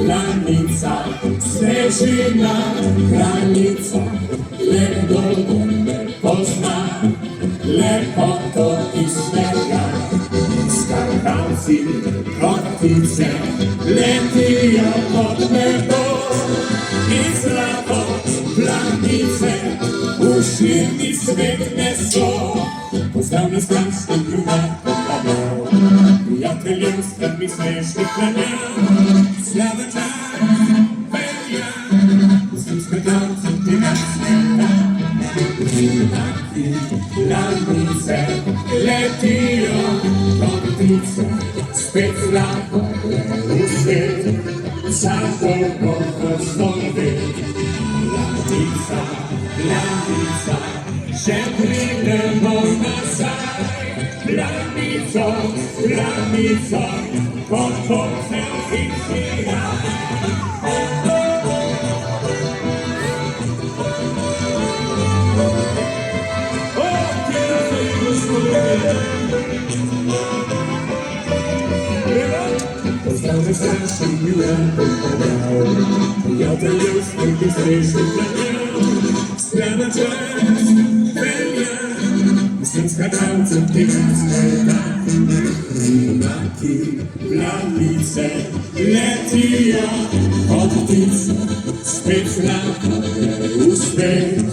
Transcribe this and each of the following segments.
Planica, Snežina, granica, lepo me pozna, lepoto i snega. Skakavci, kotice, letijo pod nebo, i zlato planice, u širni svet neso. Pozdravljam stranskim ljubavom kabel, prijateljem strmi smešnih planja. Slaven dan, velja, sem skakavcem ti na sveta. Junaki, planice, letijo kotice, spet zlato u svet, zato pohostovi. Planica, še pridemo nazaj. Planico, pod hotel in Pozdravljam strašnim ljubavom kabel, prijateljev smrti srečnih planjav. Sprema čas, velja, sem skakavcem ti na sveta. Junaki, planice, letijo od ptice, spet zlato u svet,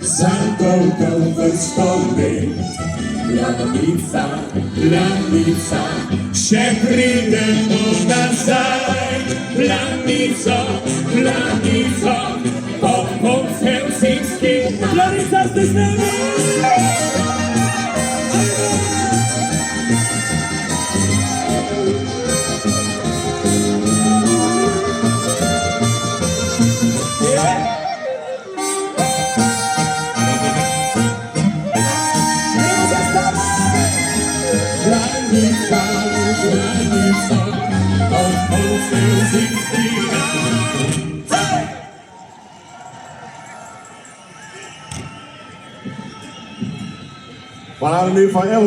za dolgo vrsto let. Planica, še pridemo nazaj. Planica, po Helsinki. Planica, ste z nami? Planica, po Helsinki. Finally forever.